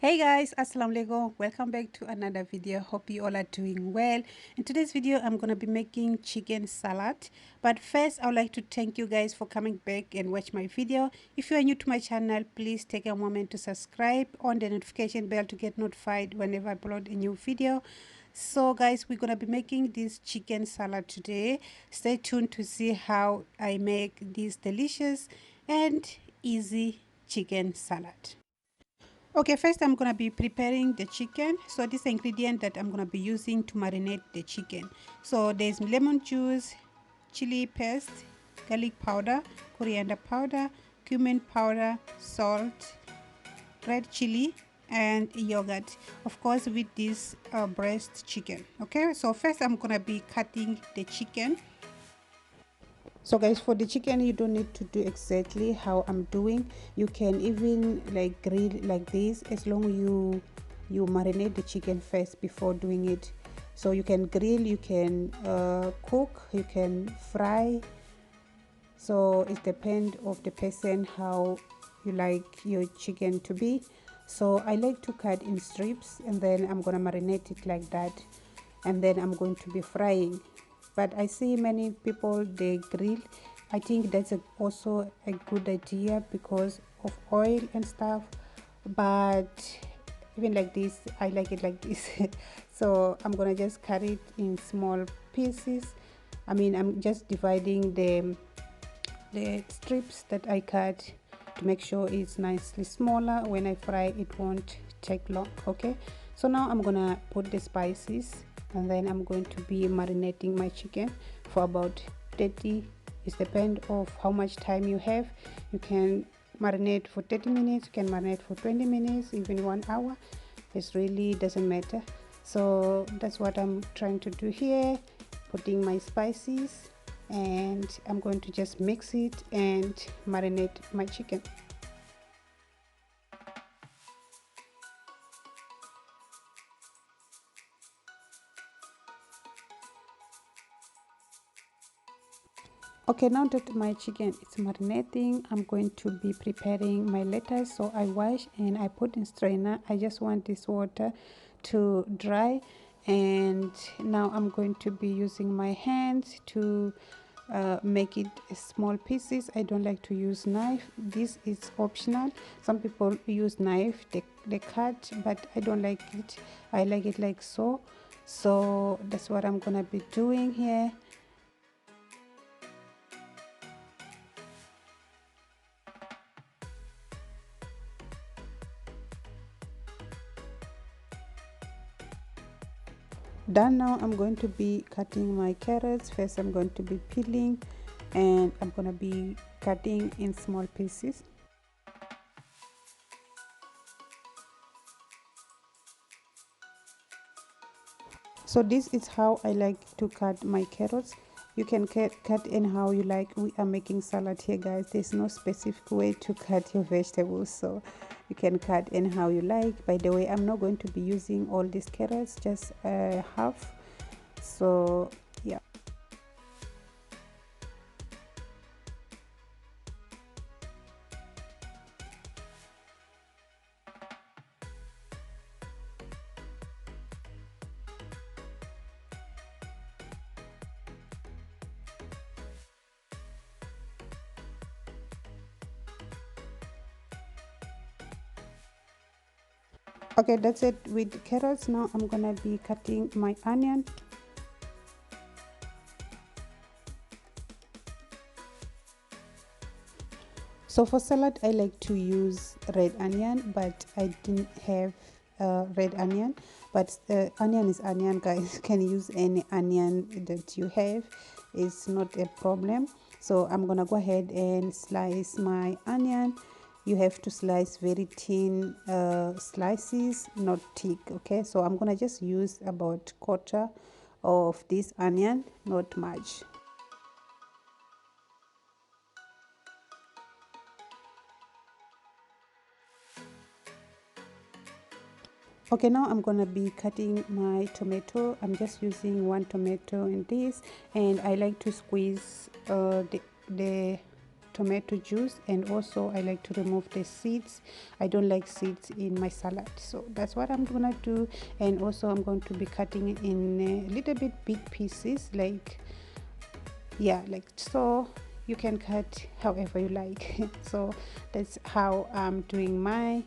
Hey guys, assalamu alaikum. Welcome back to another video. Hope you all are doing well. In today's video, I'm gonna be making chicken salad. But first, I would like to thank you guys for coming back and watch my video. If you are new to my channel, please take a moment to subscribe on the notification bell to get notified whenever I upload a new video. So guys, we're gonna be making this chicken salad today. Stay tuned to see how I make this delicious and easy chicken salad. Okay, first I'm gonna be preparing the chicken. So this ingredient that I'm gonna be using to marinate the chicken. So there's lemon juice, chili paste, garlic powder, coriander powder, cumin powder, salt, red chili, and yogurt. Of course, with this breast chicken. Okay, so first I'm gonna be cutting the chicken. So guys, for the chicken you don't need to do exactly how I'm doing. You can even like grill like this, as long you marinate the chicken first before doing it. So you can grill, you can cook, you can fry. So it depends of the person how you like your chicken to be. So I like to cut in strips, and then I'm gonna marinate it like that, and then I'm going to be frying. But I see many people they grill. I think that's also a good idea because of oil and stuff. But even like this, I like it like this. So I'm gonna just cut it in small pieces. I'm just dividing the strips that I cut to make sure it's nicely smaller. When I fry, it won't take long. Okay, so now I'm gonna put the spices, and then I'm going to be marinating my chicken for about 30. It depends of how much time you have. You can marinate for 30 minutes, you can marinate for 20 minutes, even 1 hour. It really doesn't matter. So that's what I'm trying to do here, putting my spices, and I'm going to just mix it and marinate my chicken. Okay, now that my chicken is marinating, I'm going to be preparing my lettuce. So I wash and I put in strainer. I just want this water to dry, and now I'm going to be using my hands to make it small pieces. I don't like to use knife. This is optional. Some people use knife, they cut, but I don't like it. I like it like so. So that's what I'm gonna be doing here. Done. Now I'm going to be cutting my carrots. First I'm going to be peeling, and I'm going to be cutting in small pieces. So this is how I like to cut my carrots. You can cut in how you like. We are making salad here, guys. There's no specific way to cut your vegetables, so you can cut in how you like. By the way, I'm not going to be using all these carrots, just half. So yeah. Okay, that's it with carrots. Now I'm gonna be cutting my onion. So for salad, I like to use red onion, but I didn't have red onion. But onion is onion, guys. You can use any onion that you have. It's not a problem. So I'm gonna go ahead and slice my onion. You have to slice very thin slices, not thick. Okay, so I'm gonna just use about quarter of this onion, not much. Okay, now I'm gonna be cutting my tomato. I'm just using one tomato in this, and I like to squeeze the tomato juice, and also I like to remove the seeds. I don't like seeds in my salad, so that's what I'm gonna do. And also I'm going to be cutting it in a little bit big pieces, like, yeah, like so. You can cut however you like. So that's how I'm doing my.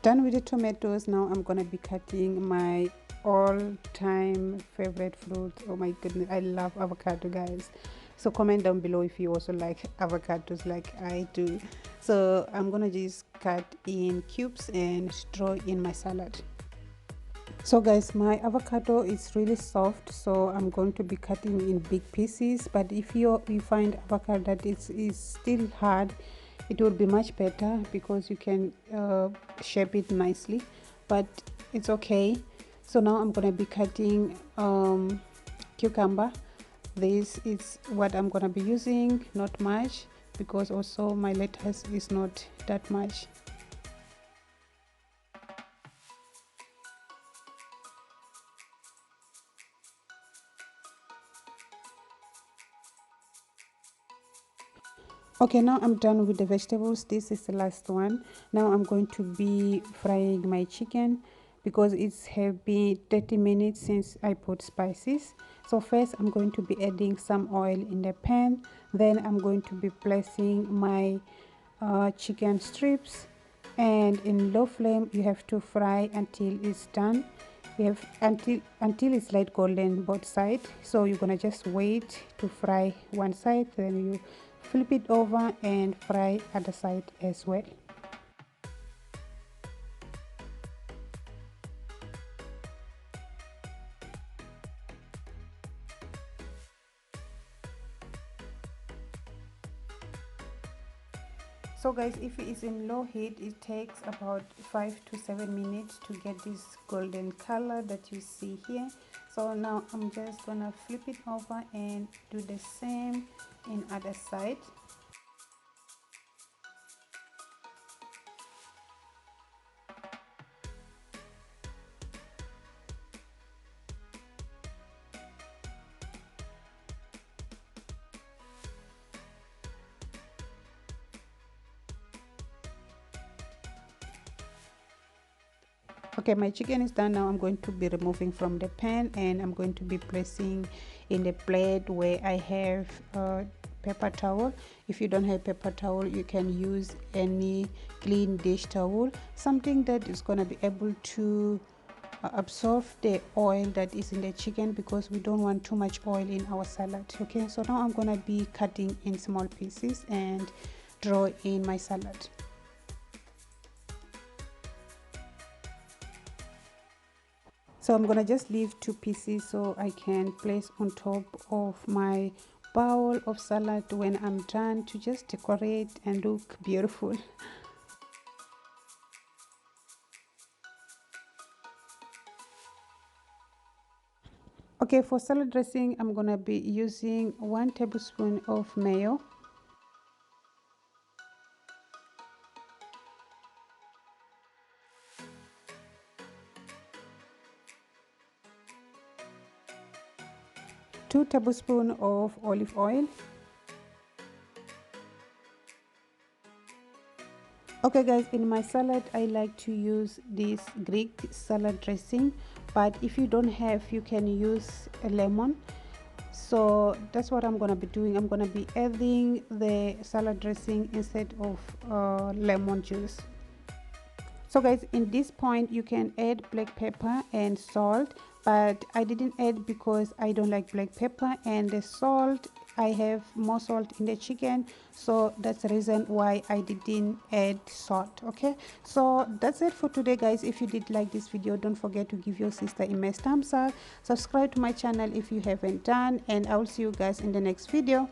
Done with the tomatoes. Now I'm gonna be cutting my all-time favorite fruit. Oh my goodness, I love avocado, guys. So comment down below if you also like avocados like I do. So I'm gonna just cut in cubes and throw in my salad. So guys, my avocado is really soft, so I'm going to be cutting in big pieces. But if you find avocado that is still hard, it will be much better because you can shape it nicely, but it's okay. So now I'm going to be cutting cucumber. This is what I'm going to be using, not much, because also my lettuce is not that much. Okay, now I'm done with the vegetables. This is the last one. Now I'm going to be frying my chicken because it's have been 30 minutes since I put spices. So first I'm going to be adding some oil in the pan. Then I'm going to be placing my chicken strips, and in low flame you have to fry until it's done. You have until it's light golden both sides. So you're gonna just wait to fry one side, then you flip it over and fry other side as well. So guys, if it is in low heat, it takes about 5 to 7 minutes to get this golden color that you see here. So now I'm just gonna flip it over and do the same in other side. Okay, my chicken is done. Now I'm going to be removing from the pan, and I'm going to be placing in the plate where I have paper towel. If you don't have paper towel, you can use any clean dish towel, something that is going to be able to absorb the oil that is in the chicken, because we don't want too much oil in our salad. Okay, so now I'm going to be cutting in small pieces and draw in my salad. So I'm gonna just leave 2 pieces so I can place on top of my bowl of salad when I'm done, to just decorate and look beautiful. Okay, for salad dressing, I'm gonna be using 1 tablespoon of mayo, 2 tablespoons of olive oil. Okay guys, in my salad I like to use this Greek salad dressing, but if you don't have, you can use a lemon. So that's what I'm gonna be doing. I'm gonna be adding the salad dressing instead of lemon juice. So guys, in this point you can add black pepper and salt, but I didn't add because I don't like black pepper, and the salt, I have more salt in the chicken, so that's the reason why I didn't add salt. Okay, so that's it for today guys. If you did like this video, don't forget to give your sister a nice thumbs up, subscribe to my channel if you haven't done, and I will see you guys in the next video.